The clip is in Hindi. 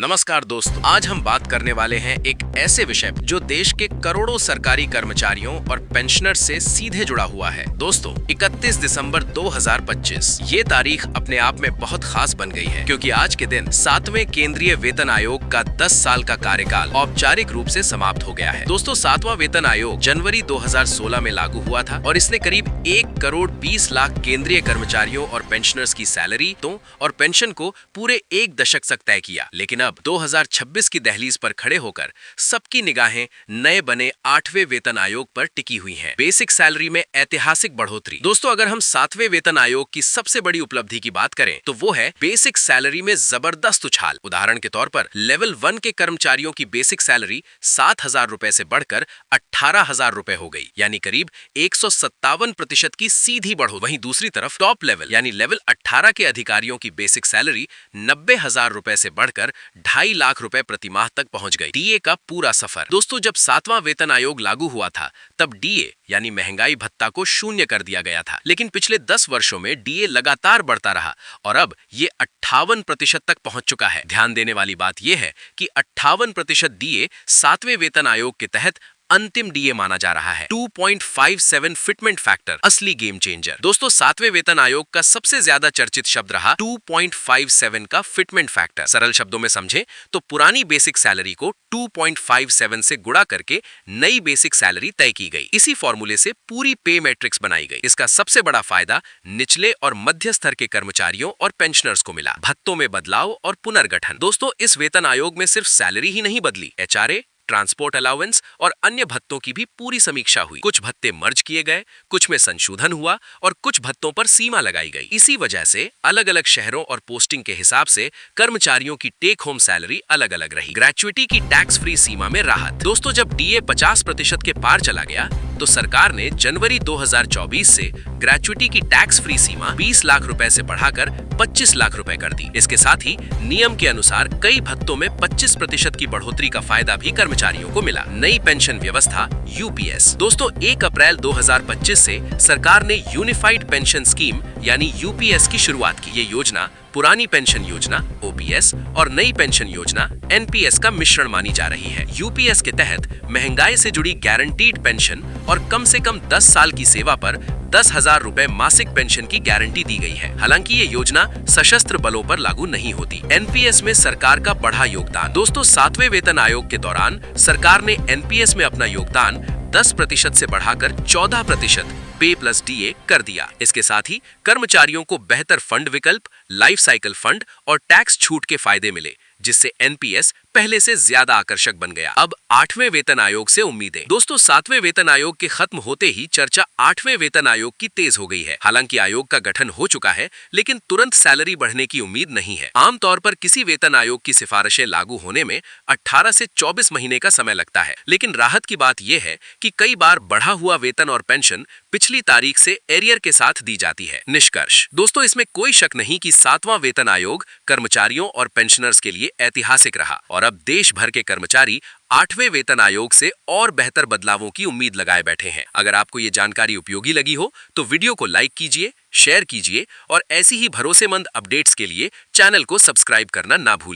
नमस्कार दोस्तों, आज हम बात करने वाले हैं एक ऐसे विषय जो देश के करोड़ों सरकारी कर्मचारियों और पेंशनर से सीधे जुड़ा हुआ है। दोस्तों, 31 दिसंबर 2025 ये तारीख अपने आप में बहुत खास बन गई है, क्योंकि आज के दिन 7वें केंद्रीय वेतन आयोग का 10 साल का कार्यकाल औपचारिक रूप से समाप्त हो गया है। दोस्तों, 7वां वेतन आयोग जनवरी 2016 में लागू हुआ था और इसने करीब 1 करोड़ 20 लाख केंद्रीय कर्मचारियों और पेंशनर्स की सैलरी और पेंशन को पूरे 1 दशक तक तय किया। लेकिन अब 2026 की दहलीज पर खड़े होकर सबकी निगाहें नए बने 8वें वेतन आयोग पर टिकी हुई हैं। बेसिक सैलरी में ऐतिहासिक बढ़ोतरी। दोस्तों, अगर हम 7वें वेतन आयोग की सबसे बड़ी उपलब्धि की बात करें तो वो है बेसिक सैलरी में जबरदस्त उछाल। उदाहरण के तौर पर लेवल 1 के कर्मचारियों की बेसिक सैलरी 7,000 रुपए से बढ़कर 18,000 रुपए हो गई, यानी करीब 157% की सीधी बढ़ोतरी। वहीं दूसरी तरफ टॉप लेवल यानी लेवल 18 के अधिकारियों की बेसिक सैलरी 90,000 रुपए से बढ़कर 2.5 लाख रुपए प्रति माह तक पहुंच गई। डीए का पूरा सफर। दोस्तों, जब 7वां वेतन आयोग लागू हुआ था तब डीए यानी महंगाई भत्ता को शून्य कर दिया गया था, लेकिन पिछले 10 वर्षों में डीए लगातार बढ़ता रहा और अब ये 58% तक पहुंच चुका है। ध्यान देने वाली बात यह है कि 58% डीए 7वें वेतन आयोग के तहत अंतिम डीए माना जा रहा है। 2.57 फिटमेंट फैक्टर असली गेम चेंजर। दोस्तों, 7वें वेतन आयोग का सबसे ज्यादा चर्चित शब्द रहा 2.57 का फिटमेंट फैक्टर। सरल शब्दों में समझें तो पुरानी बेसिक सैलरी को 2.57 से गुणा करके नई बेसिक सैलरी तय की गई। इसी फॉर्मूले से पूरी पे मैट्रिक्स बनाई गई। इसका सबसे बड़ा फायदा निचले और मध्य स्तर के कर्मचारियों और पेंशनर्स को मिला। भत्तों में बदलाव और पुनर्गठन। दोस्तों, इस वेतन आयोग में सिर्फ सैलरी ही नहीं बदली, एचआरए, ट्रांसपोर्ट अलाउंस और अन्य भत्तों की भी पूरी समीक्षा हुई। कुछ भत्ते मर्ज किए गए, कुछ में संशोधन हुआ और कुछ भत्तों पर सीमा लगाई गई। इसी वजह से अलग-अलग शहरों और पोस्टिंग के हिसाब से कर्मचारियों की टेक होम सैलरी अलग-अलग रही। ग्रेचुइटी की टैक्स फ्री सीमा में राहत। दोस्तों, जब डीए 50% के पार चला गया तो सरकार ने जनवरी 2024 से ग्रेचुइटी की टैक्स फ्री सीमा 20 लाख रुपए से बढ़ाकर 25 लाख रुपए कर दी। इसके साथ ही नियम के अनुसार कई भत्तों में 25% की बढ़ोतरी का फायदा भी कर्मचारियों को मिला। नई पेंशन व्यवस्था यूपीएस। दोस्तों, 1 अप्रैल 2025 से सरकार ने यूनिफाइड पेंशन स्कीम यानी यूपीएस की शुरुआत की। ये योजना पुरानी पेंशन योजना ओपीएस और नई पेंशन योजना एनपीएस का मिश्रण मानी जा रही है। यूपीएस के तहत महंगाई से जुड़ी गारंटीड पेंशन और कम से कम 10 साल की सेवा पर 10,000 रुपए मासिक पेंशन की गारंटी दी गई है। हालांकि ये योजना सशस्त्र बलों पर लागू नहीं होती। एनपीएस में सरकार का बढ़ा योगदान। दोस्तों, 7वें वेतन आयोग के दौरान सरकार ने एनपीएस में अपना योगदान 10% से बढ़ाकर 14% पे प्लस डीए कर दिया। इसके साथ ही कर्मचारियों को बेहतर फंड विकल्प, लाइफ साइकिल फंड और टैक्स छूट के फायदे मिले, जिससे एनपीएस पहले से ज्यादा आकर्षक बन गया। अब 8वें वेतन आयोग से उम्मीदें। दोस्तों, 7वें वेतन आयोग के खत्म होते ही चर्चा 8वें वेतन आयोग की तेज हो गई है। हालांकि आयोग का गठन हो चुका है, लेकिन तुरंत सैलरी बढ़ने की उम्मीद नहीं है। आमतौर पर किसी वेतन आयोग की सिफारिशें लागू होने में 18 से 24 महीने का समय लगता है, लेकिन राहत की बात यह है कि कई बार बढ़ा हुआ वेतन और पेंशन पिछली तारीख से एरियर के साथ दी जाती है। निष्कर्ष। दोस्तों, इसमें कोई शक नहीं कि 7वां वेतन आयोग कर्मचारियों और पेंशनर्स के लिए ऐतिहासिक रहा और अब देश भर के कर्मचारी 8वें वेतन आयोग से और बेहतर बदलावों की उम्मीद लगाए बैठे हैं। अगर आपको ये जानकारी उपयोगी लगी हो तो वीडियो को लाइक कीजिए, शेयर कीजिए और ऐसी ही भरोसेमंद अपडेट्स के लिए चैनल को सब्सक्राइब करना ना भूलिए।